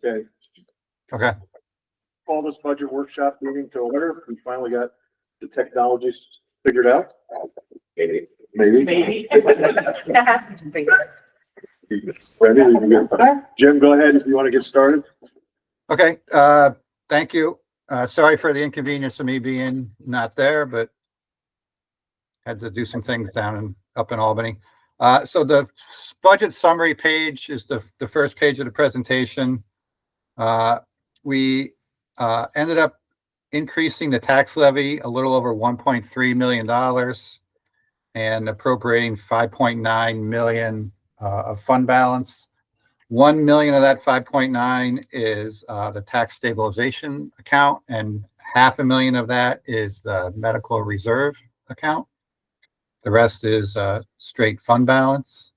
Okay, Okay. call this budget workshop meeting to order. We finally got the technologies figured out. Maybe. Maybe. Ready? Jim, go ahead if you want to get started. Okay. Thank you. Sorry for the inconvenience of me being not there, but had to do some things up in Albany. So the budget summary page is the first page of the presentation. We ended up increasing the tax levy a little over $1.3 million and appropriating 5.9 million of fund balance. 1 million of that 5.9 is the tax stabilization account, and $500,000 of that is the medical reserve account. The rest is straight fund balance.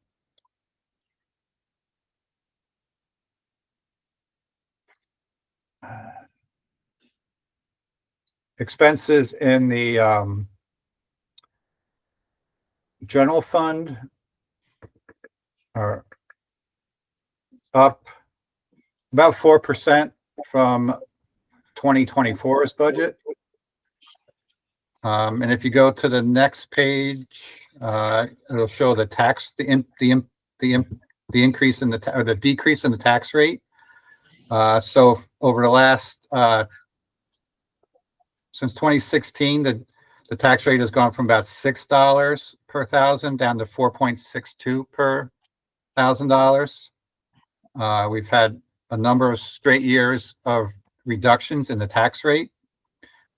Expenses in the general fund are up about 4% from 2024's budget. And if you go to the next page, it'll show the increase in the decrease in the tax rate. So over the last since 2016, the tax rate has gone from about $6 per thousand down to 4.62 per $1,000. We've had a number of straight years of reductions in the tax rate.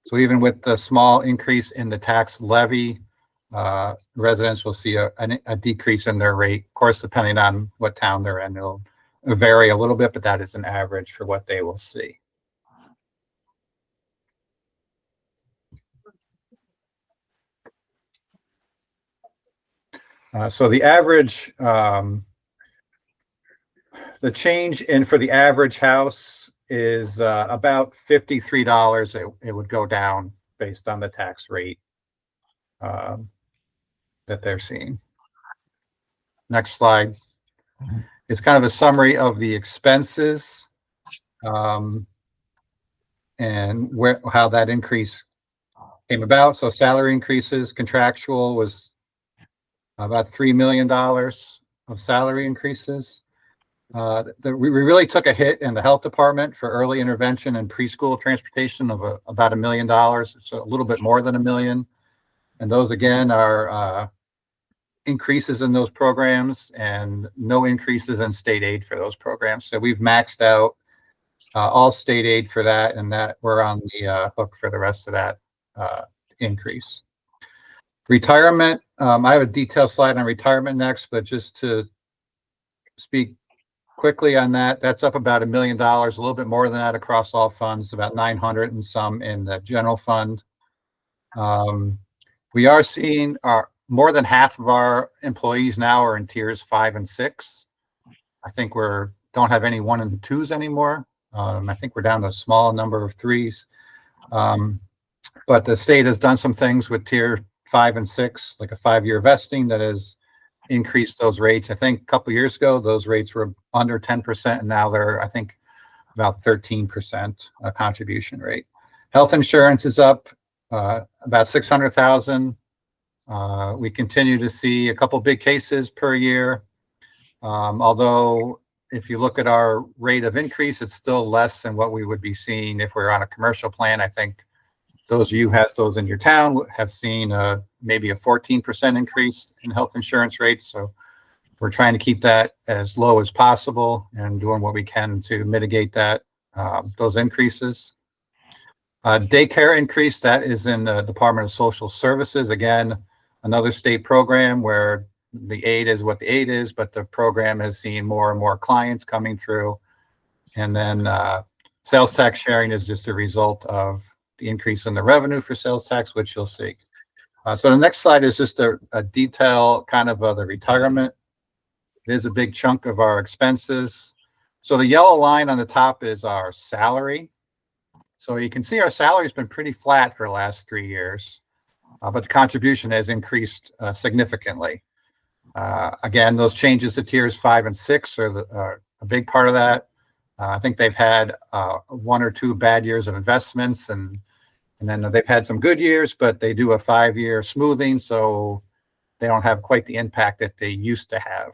So even with the small increase in the tax levy, residents will see a decrease in their rate. Of course, depending on what town they're in, it'll vary a little bit, but that is an average for what they will see. So the average, the change for the average house is about $53. It would go down based on the tax rate that they're seeing. Next slide is kind of a summary of the expenses and how that increase came about. So salary increases, contractual was about $3 million of salary increases. We really took a hit in the health department for early intervention and preschool transportation of about $1 million. It's a little bit more than $1 million. And those again are increases in those programs and no increases in state aid for those programs. So we've maxed out all state aid for that, and that we're on the hook for the rest of that increase. Retirement, I have a detailed slide on retirement next, but just to speak quickly on that, that's up about $1 million, a little bit more than that across all funds, about 900 and some in the general fund. We are seeing more than half of our employees now are in tiers 5 and 6. I think don't have any 1 and 2s anymore. I think we're down to a small number of 3s. But the state has done some things with tier 5 and 6, like a 5-year vesting that has increased those rates. I think a couple of years ago, those rates were under 10%, and now they're, I think, about 13% contribution rate. Health insurance is up about 600,000. We continue to see a couple big cases per year. Although if you look at our rate of increase, it's still less than what we would be seeing if we're on a commercial plan. I think those of you who have those in your town have seen maybe a 14% increase in health insurance rates. So we're trying to keep that as low as possible and doing what we can to mitigate that those increases. Daycare increase, that is in the Department of Social Services. Again, another state program where the aid is what the aid is, but the program has seen more and more clients coming through. And then sales tax sharing is just a result of the increase in the revenue for sales tax, which you'll see. So the next slide is just a detail kind of the retirement. It is a big chunk of our expenses. So the yellow line on the top is our salary. So you can see our salary has been pretty flat for the last 3 years, but the contribution has increased significantly. Again, those changes to tiers 5 and 6 are a big part of that. I think they've had 1 or 2 bad years of investments, and then they've had some good years, but they do a 5-year smoothing, so they don't have quite the impact that they used to have.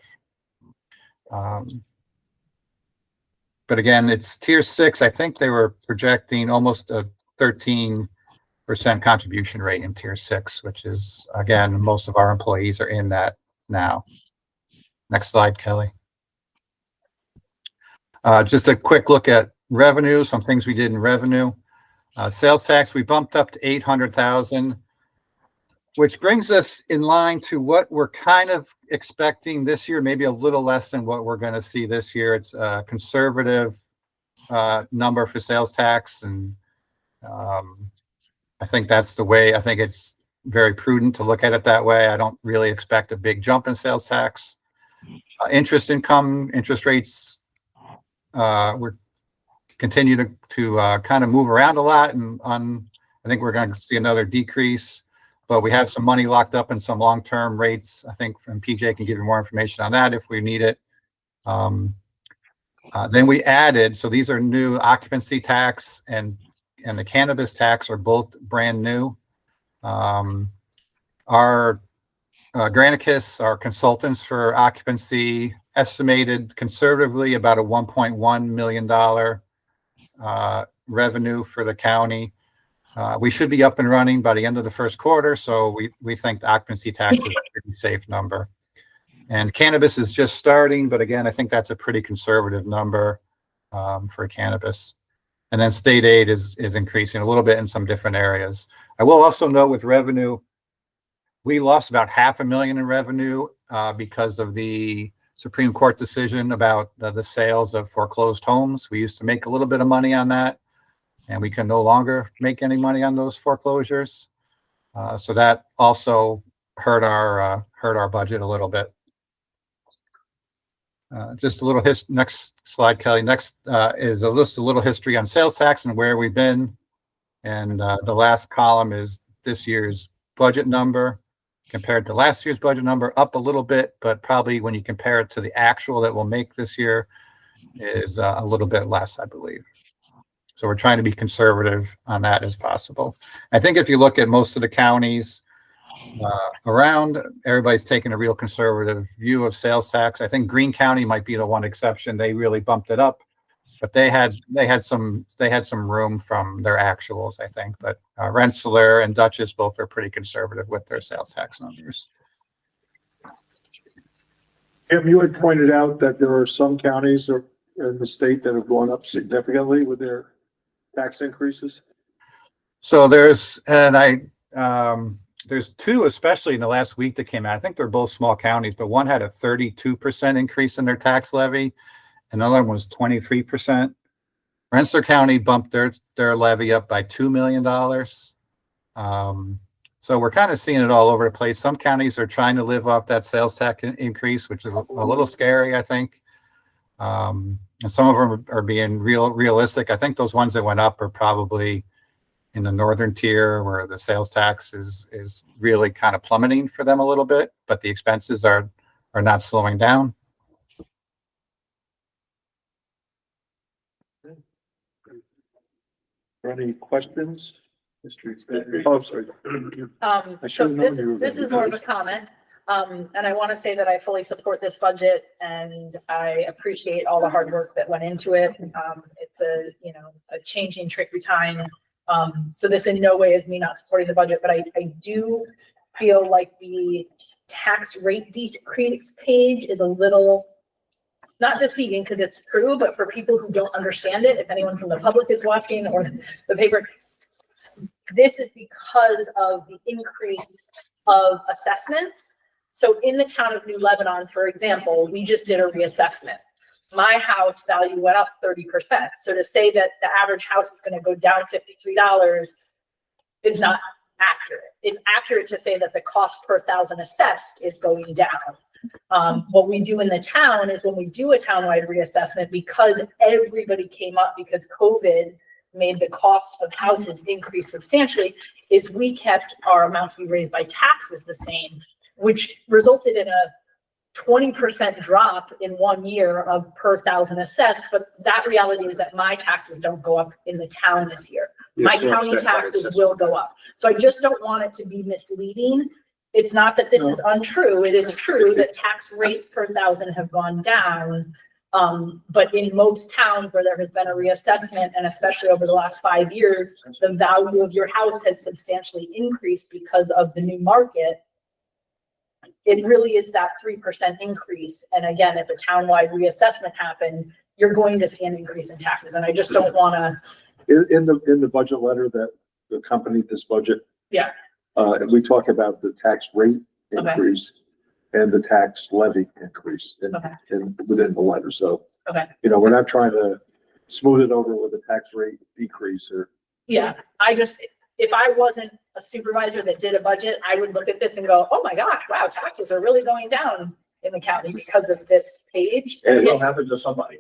But again, it's tier 6. I think they were projecting almost a 13% contribution rate in tier 6, which is, again, most of our employees are in that now. Next slide, Kelly. Just a quick look at revenue, some things we did in revenue. Sales tax, we bumped up to 800,000, which brings us in line to what we're kind of expecting this year, maybe a little less than what we're going to see this year. It's a conservative number for sales tax, and I think that's the way. I think it's very prudent to look at it that way. I don't really expect a big jump in sales tax. Interest income, interest rates, we're continue to kind of move around a lot, and I think we're going to see another decrease, but we have some money locked up in some long-term rates. I think from PJ can give you more information on that if we need it. Then we added, so these are new, occupancy tax and the cannabis tax are both brand new. Our Granicus, our consultants for occupancy, estimated conservatively about a $1.1 million revenue for the county. We should be up and running by the end of the first quarter, so we think the occupancy tax is a pretty safe number. And cannabis is just starting, but again, I think that's a pretty conservative number for cannabis. And then state aid is increasing a little bit in some different areas. I will also note with revenue, we lost about $500,000 in revenue because of the Supreme Court decision about the sales of foreclosed homes. We used to make a little bit of money on that, and we can no longer make any money on those foreclosures. So that also hurt our budget a little bit. Just a little next slide, Kelly. Next is a little history on sales tax and where we've been. And the last column is this year's budget number compared to last year's budget number, up a little bit, but probably when you compare it to the actual that we'll make this year is a little bit less, I believe. So we're trying to be conservative on that as possible. I think if you look at most of the counties around, everybody's taking a real conservative view of sales tax. I think Greene County might be the one exception. They really bumped it up, but they had some room from their actuals, I think. But Rensselaer and Dutchess both are pretty conservative with their sales tax numbers. Kim, you had pointed out that there are some counties in the state that have gone up significantly with their tax increases. So there's two, especially in the last week that came out. I think they're both small counties, but one had a 32% increase in their tax levy. Another one was 23%. Rensselaer County bumped their levy up by $2 million. So we're kind of seeing it all over the place. Some counties are trying to live off that sales tax increase, which is a little scary, I think. And some of them are being realistic. I think those ones that went up are probably in the northern tier where the sales tax is really kind of plummeting for them a little bit, but the expenses are not slowing down. Any questions? Oh, I'm sorry. So this is more of a comment. And I want to say that I fully support this budget and I appreciate all the hard work that went into it. It's a changing, tricky time. So this in no way is me not supporting the budget, but I do feel like the tax rate decrease page is a little not deceiving because it's true, but for people who don't understand it, if anyone from the public is watching or the paper, this is because of the increase of assessments. So in the town of New Lebanon, for example, we just did a reassessment. My house value went up 30%. So to say that the average house is going to go down $53 is not accurate. It's accurate to say that the cost per thousand assessed is going down. What we do in the town is when we do a townwide reassessment, because everybody came up because COVID made the cost of houses increase substantially, is we kept our amount to be raised by taxes the same, which resulted in a 20% drop in 1 year of per thousand assessed, but that reality is that my taxes don't go up in the town this year. My county taxes will go up. So I just don't want it to be misleading. It's not that this is untrue. It is true that tax rates per thousand have gone down. But in most towns where there has been a reassessment, and especially over the last 5 years, the value of your house has substantially increased because of the new market. It really is that 3% increase. And again, if a townwide reassessment happened, you're going to see an increase in taxes. And I just don't want to. In the budget letter that accompanied this budget. Yeah. We talk about the tax rate Okay. increase and the tax levy increase within the letter. So, Okay. we're not trying to smooth it over with a tax rate decrease or. Yeah, if I wasn't a supervisor that did a budget, I would look at this and go, oh my gosh, wow, taxes are really going down in the county because of this page. And And it'll again, happen to somebody.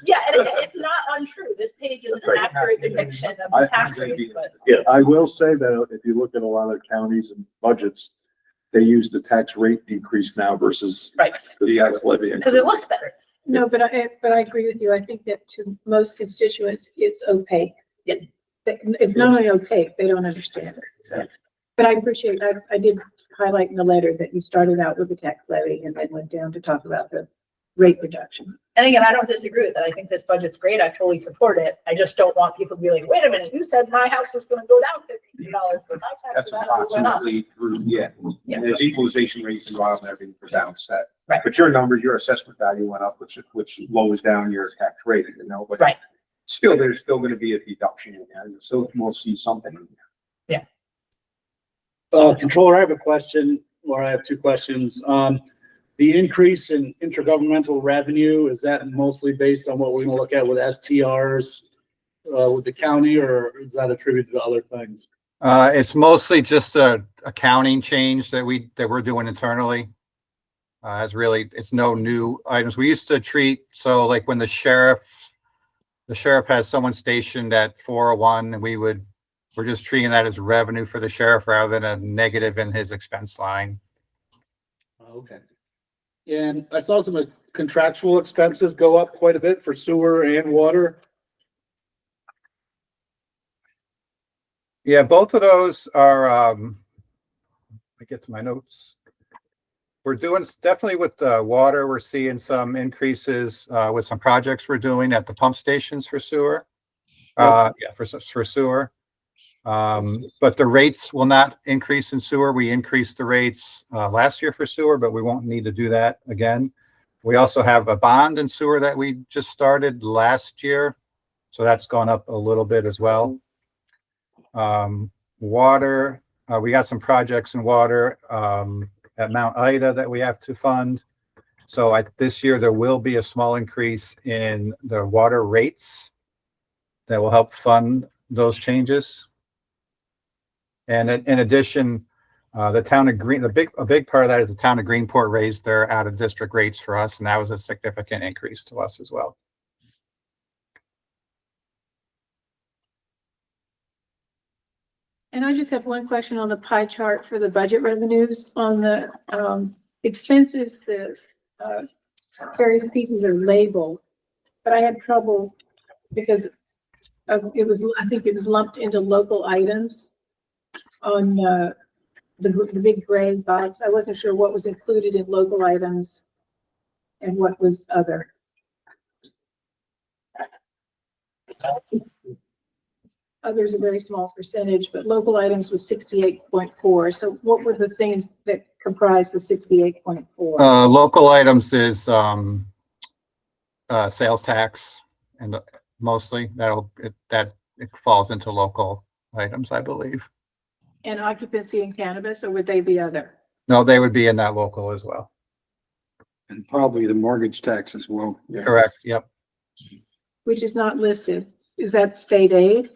yeah, and again, it's not untrue. This page is an accurate depiction of the tax rates, but Yeah, I will say that if you look at a lot of counties and budgets, they use the tax rate decrease now versus right, the tax levy. because it looks better. No, but I agree with you. I think that to most constituents, it's opaque. Yeah. It's not only opaque, they don't understand it. So, but I appreciate, I did highlight in the letter that you started out with the tax levy and then went down to talk about the rate reduction. And again, I don't disagree with that. I think this budget's great. I fully support it. I just don't want people to be like, wait a minute, you said my house was going to go down $52, so my That's taxes actually went up. approximately, yeah. Yeah. There's equalization rates involved and everything for downset. Right. But your numbers, your assessment value went up, which lowers down your tax rate, but Right. still, there's still gonna be a deduction in there, and so we'll see something in there. Controller, I have a question, or I have two questions. The increase in intergovernmental revenue, is that mostly based on what we're gonna look at with STRs, with the county, or is that attributed to other things? It's mostly just a accounting change that we're doing internally. It's no new items. We used to treat, so like when the sheriff has someone stationed at 401, and we're just treating that as revenue for the sheriff rather than a negative in his expense line. Okay. And I saw some contractual expenses go up quite a bit for sewer and water. Yeah, both of those are, let me get to my notes. We're doing definitely with the water. We're seeing some increases with some projects we're doing at the pump stations for sewer. For sewer. But the rates will not increase in sewer. We increased the rates last year for sewer, but we won't need to do that again. We also have a bond in sewer that we just started last year, so that's gone up a little bit as well. Water, we got some projects in water at Mount Ida that we have to fund. So this year there will be a small increase in the water rates that will help fund those changes. And in addition, the town of a big part of that is the town of Greenport raised their out of district rates for us, and that was a significant increase to us as well. And I just have one question on the pie chart for the budget revenues. On the expenses, the various pieces are labeled, but I had trouble because I think it was lumped into local items on the big gray box. I wasn't sure what was included in local items and what was other. Others a very small percentage, but local items was 68.4. So what were the things that comprised the 68.4? Local items is sales tax, and mostly that it falls into local items, I believe. And occupancy and cannabis, or would they be other? No, they would be in that local as well. And probably the mortgage tax as well. Yeah. Correct. Yep. Which is not listed. Is that state aid?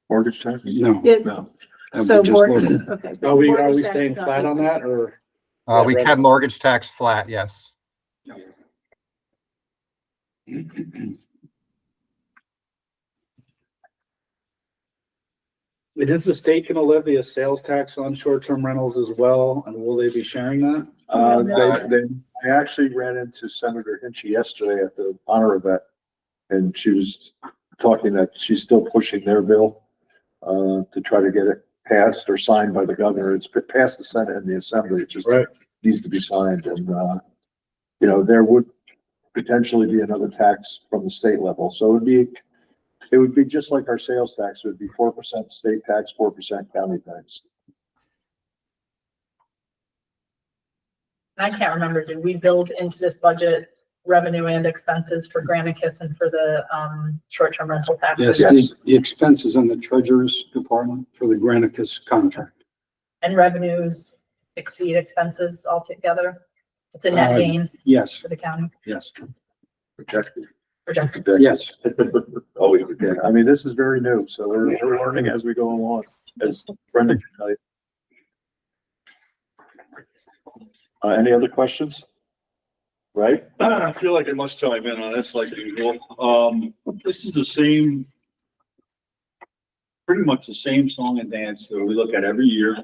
Mortgage tax? No. Yeah. No. So just mortgage, listed. okay. Are we Mortgage tax staying is not flat on listed. that, or? We kept mortgage tax flat. Yes. Is the state going to levy a sales tax on short-term rentals as well, and will they be sharing that? I actually ran into Senator Hinchy yesterday at the honor event, and she was talking that she's still pushing their bill to try to get it passed or signed by the governor. It's passed the Senate and the Assembly. It just Right. needs to be signed, and you know, there would potentially be another tax from the state level. So it would be just like our sales tax. It would be 4% state tax, 4% county tax. I can't remember, did we build into this budget revenue and expenses for Granicus and for the, short-term rental taxes? Yes, the expenses in the treasurer's department for the Granicus contract. And revenues exceed expenses altogether? It's a net gain Yes, for the county yes, Projected. projected. yes. Always again. I mean, this is very new, so we're learning as we go along, as Brenda can tell you. Any other questions? Right? I feel like I must chime in on this like usual. This is the same, pretty much the same song and dance that we look at every year.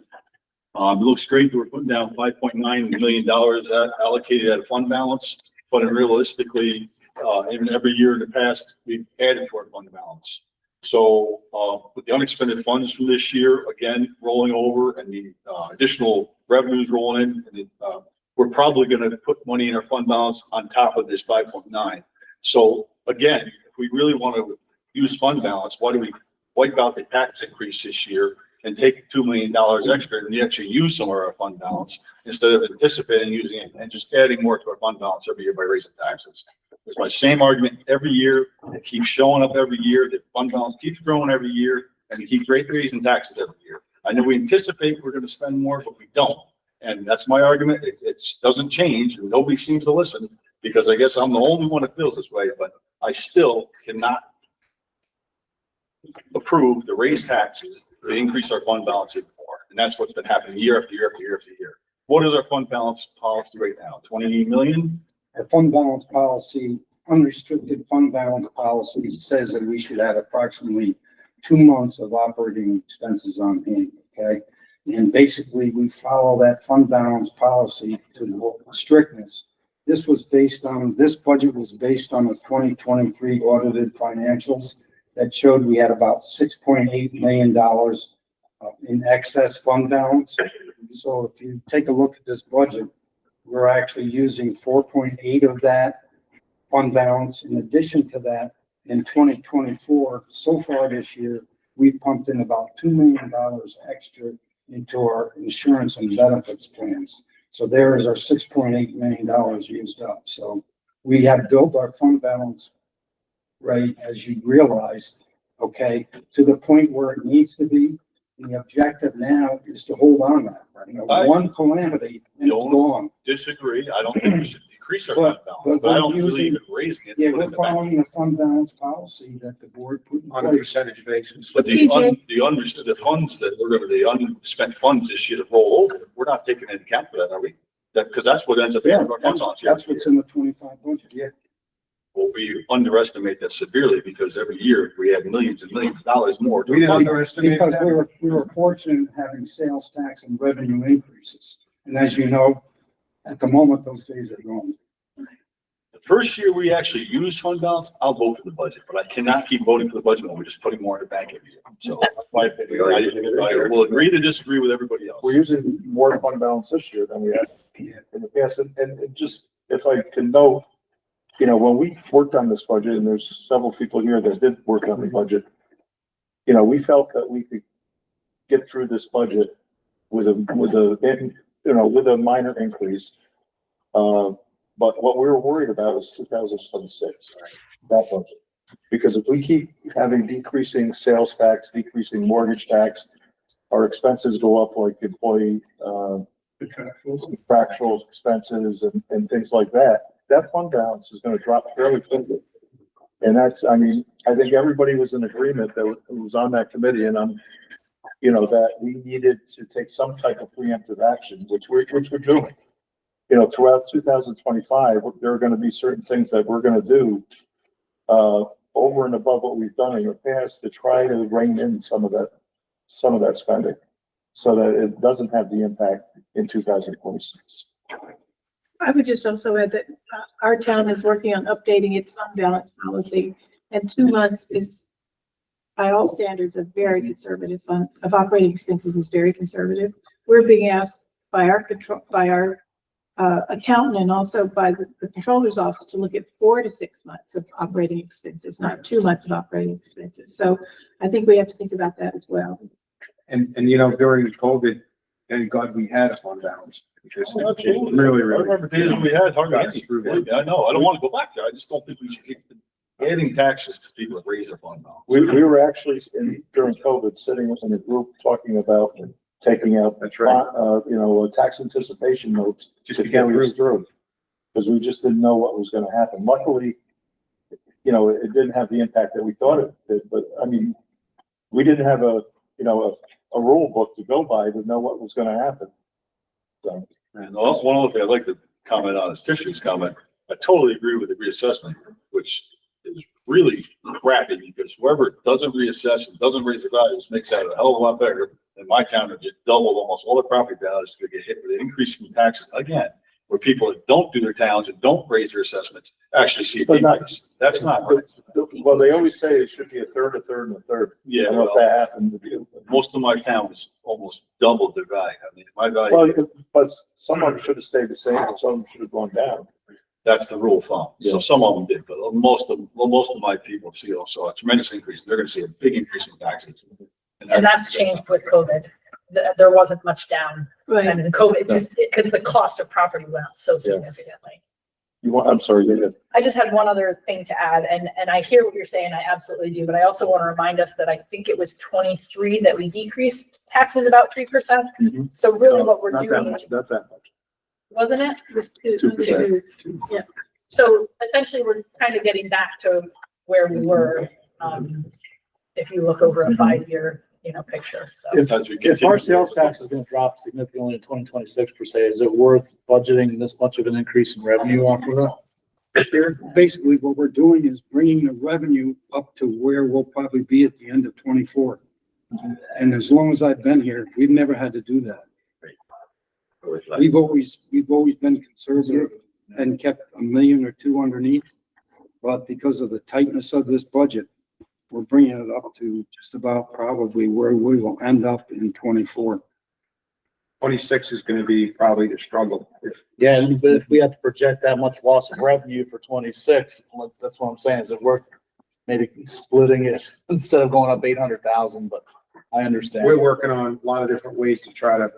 It looks great that we're putting down $5.9 million allocated at a fund balance, but realistically, in every year in the past, we've added to our fund balance. So, with the unexpended funds from this year, again, rolling over and the additional revenues rolling in, and we're probably going to put money in our fund balance on top of this 5.9. So again, if we really want to use fund balance, why do we wipe out the tax increase this year and take $2 million extra and actually use some of our fund balance instead of anticipating using it and just adding more to our fund balance every year by raising taxes? It's my same argument every year. It keeps showing up every year. The fund balance keeps growing every year, and we keep raising taxes every year. I know we anticipate we're going to spend more, but we don't. And that's my argument. It doesn't change, and nobody seems to listen, because I guess I'm the only one that feels this way, but I still cannot approve the raise taxes to increase our fund balance even more. And that's what's been happening year after year after year after year. What is our fund balance policy right now? 20 million? Our fund balance policy, unrestricted fund balance policy says that we should have approximately 2 months of operating expenses on hand, okay? And basically, we follow that fund balance policy to the strictness. This budget was based on the 2023 audited financials that showed we had about $6.8 million in excess fund balance. So if you take a look at this budget, we're actually using 4.8 of that fund balance. In addition to that, in 2024, so far this year, we've pumped in about $2 million extra into our insurance and benefits plans. So there is our $6.8 million used up. So we have built our fund balance, right, as you realize, okay, to the point where it needs to be. The objective now is to hold on that, you know, one calamity and it's gone. Disagree. I don't think we should decrease our fund balance, but I don't believe in raising it. Yeah, we're following the fund balance policy that the board put in On a place. percentage basis. But the funds that we're gonna, the unspent funds this year to roll over, we're not taking into account for that, are we? That, because that's what ends up being Yeah, our fund balance. that's what's in the 25 budget, yeah. Well, we underestimate that severely because every year we add millions and millions of dollars more. to We the didn't fund. underestimate Because that. we were fortunate in having sales tax and revenue increases. And as you know, at the moment, those days are gone. The first year we actually use fund balance, I'll vote for the budget, but I cannot keep voting for the budget when we're just putting more in the bank every year. So that's my opinion. I will agree to disagree with everybody else. We're using more fund balance this year than we had in the past. And just, if I can note, you know, when we worked on this budget, and there's several people here that did work on the budget, you know, we felt that we could get through this budget with a minor increase. But what we were worried about was 2026, that budget. Because if we keep having decreasing sales tax, decreasing mortgage tax, our expenses go up like employee, contractual expenses and things like that, that fund balance is gonna drop fairly quickly. And that's, I mean, I think everybody was in agreement that was on that committee, and you know, that we needed to take some type of preemptive action, which we're doing. You know, throughout 2025, there are gonna be certain things that we're gonna do over and above what we've done in the past to try to rein in some of that spending, so that it doesn't have the impact in 2026. I would just also add that our town is working on updating its fund balance policy, and 2 months is, by all standards, a very conservative fund of operating expenses is very conservative. We're being asked by our accountant and also by the controller's office to look at 4 to 6 months of operating expenses, not 2 months of operating expenses. So I think we have to think about that as well. And you know, during COVID, thank God we had a fund balance because it really, I really. remember days when we had hardly got any. screwed Believe me, I know, I don't want to go back there. I just don't think we should keep adding taxes to people that raise their fund balance. We were actually during COVID, sitting in a group talking about taking out, That's right. tax anticipation notes Just to to get carry us through. Because we just didn't know what was gonna happen. Luckily, it didn't have the impact that we thought it did, but I mean, we didn't have a rule book to go by to know what was gonna happen. So, And also, one other thing I'd like to comment on is Tishy's comment. I totally agree with the reassessment, which is really crappy because whoever doesn't reassess and doesn't raise the values makes out a hell of a lot better than my town that just doubled almost all the property values to get hit with an increase from taxes again, where people that don't do their towns and don't raise their assessments actually see a But not- decrease. That's not right. well, they always say it should be a third, a third, and a third. I Yeah, don't know if well, that happened with you. most of my towns almost doubled their value. I mean, my value, Well, but some of them should have stayed the same, and some of them should have gone down. that's the rule of thumb. So Yeah. some of them did, but most of my people saw a tremendous increase. They're gonna see a big increase in taxes. And that's changed with COVID. There wasn't much down. Right. And then COVID, because the cost of property went up so significantly. I'm sorry, go ahead. I just had one other thing to add, and I hear what you're saying, I absolutely do, but I also want to remind us that I think it was 23 that we decreased taxes about 3%. Mhm. So really what we're Not that doing, much, not that much. wasn't it? It was 2%. 2%. Yeah. So essentially, we're kind of getting back to where we were, if you look over a 5-year, picture, so. If our sales tax is gonna drop significantly in 2026 per se, is it worth budgeting this much of an increase in revenue off of it? Basically, what we're doing is bringing the revenue up to where we'll probably be at the end of 24. And as long as I've been here, we've never had to do that. We've always been conservative and kept $1 million or $2 million underneath. But because of the tightness of this budget, we're bringing it up to just about probably where we will end up in 24. 26 is gonna be probably the struggle. Yeah, but if we have to project that much loss of revenue for 26, that's what I'm saying. Is it worth maybe splitting it instead of going up 800,000? But I understand. We're working on a lot of different ways to try to,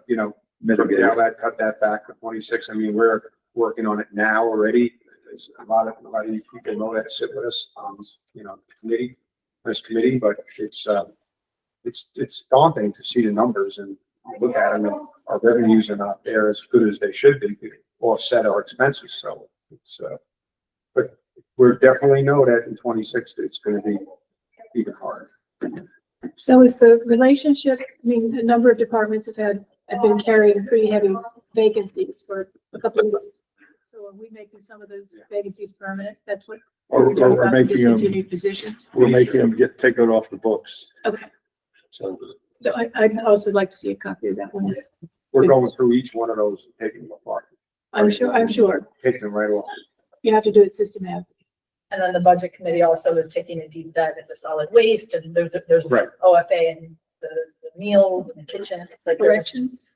mitigate that, cut that back for 26. I mean, we're working on it now already. There's a lot of you people know that sit with us on, this committee, but it's daunting to see the numbers and look at them, and our revenues are not there as good as they should be to offset our expenses. So but we're definitely know that in 26, it's going to be even harder. So is the relationship, a number of departments have been carrying pretty heavy vacancies for a couple of years. So are we making some of those vacancies permanent? That's what Or we're talking we're about, making them, discontinued positions. we're making them take it off the books. Okay. So So I'd also like to see a copy of that one. We're going through each one of those, and taking them apart, I'm sure. taking them right off. You have to do it systematically. And then the budget committee also is taking a deep dive into solid waste, and there's Right. OFA and the meals and the kitchen, like corrections.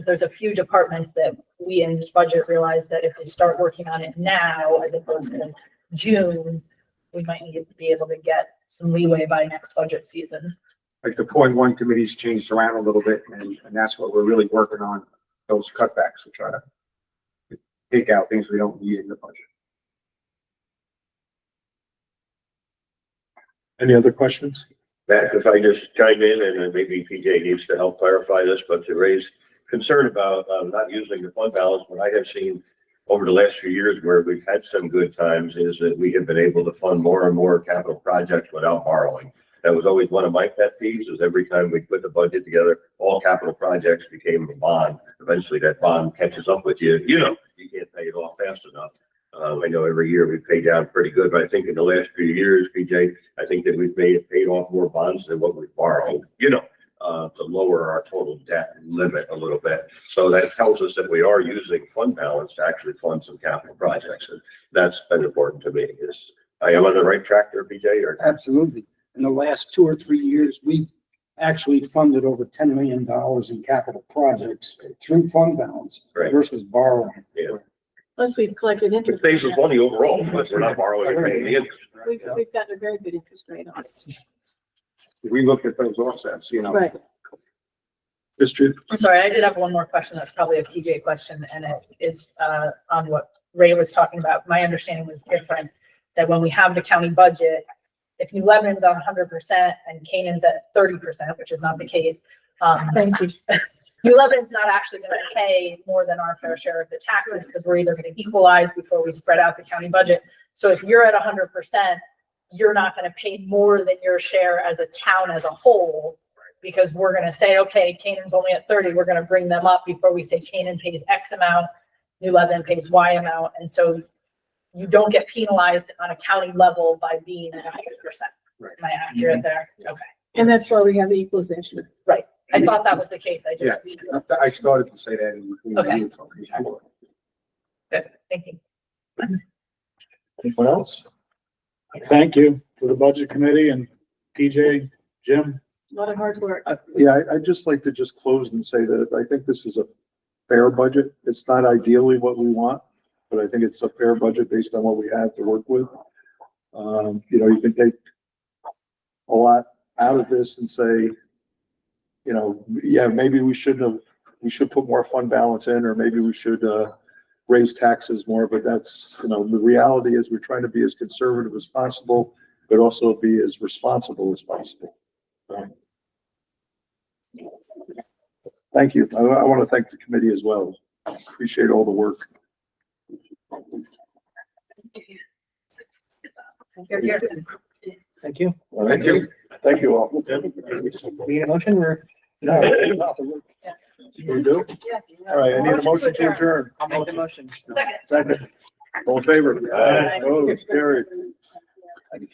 There's a few departments that we in budget realize that if they start working on it now, as opposed to June, we might need to be able to get some leeway by next budget season. Like the .1 committee's changed around a little bit, and that's what we're really working on, those cutbacks to try to take out things we don't need in the budget. any other questions? Matt, if I just chime in, and then maybe PJ needs to help clarify this, but to raise concern about not using the fund balance, what I have seen over the last few years where we've had some good times is that we have been able to fund more and more capital projects without borrowing. That was always one of my pet peeves, is every time we put the budget together, all capital projects became a bond. Eventually that bond catches up with you. You can't pay it off fast enough. I know every year we pay down pretty good, but I think in the last few years, PJ, I think that we've paid off more bonds than what we've borrowed, to lower our total debt limit a little bit. So that tells us that we are using fund balance to actually fund some capital projects. And that's been important to me. Is I am on the right track there, BJ, or? Absolutely. In the last 2 or 3 years, we've actually funded over $10 million in capital projects through fund balance Right. versus borrowing. Yeah. Plus we've collected It interest. saves us money overall, but we're not borrowing or paying the interest. We've gotten a very good interest rate on it. We looked at those offsets, you know. Right. District, I'm sorry, I did have one more question. That's probably a PJ question, and it is on what Ray was talking about. My understanding was different, that when we have the county budget, if New Lebanon's on 100% and Canaan's at 30%, which is not the case, Thank you. New Lebanon's not actually going to pay more than our fair share of the taxes because we're either going to equalize before we spread out the county budget. So if you're at 100%, you're not going to pay more than your share as a town as a whole, because we're going to say, okay, Canaan's only at 30, we're going to bring them up before we say Canaan pays X amount, New Lebanon pays Y amount. And so you don't get penalized on a county level by being at 100%. Right. Am I accurate there? Okay. And that's why we have the equalization. I thought that was the case. I Yeah, just, I started to say that in between. Okay. meetings before. good. Thank you. anyone else? Thank you to the budget committee and PJ, Jim. A lot of hard work. Yeah, I'd just like to just close and say that I think this is a fair budget. It's not ideally what we want, but I think it's a fair budget based on what we have to work with. You know, you can take a lot out of this and say, you know, yeah, maybe we should put more fund balance in, or maybe we should, raise taxes more, but that's, you know, the reality is we're trying to be as conservative as possible, but also be as responsible as possible. So, thank you. I want to thank the committee as well. Appreciate all the work. You're here. Thank you. Thank you. Thank you all. Need a motion or? Yes. We do? Yeah. All right, I need a motion to adjourn. I'll make the motion. Second. Second. All in favor? Aye. Opposed? Carried.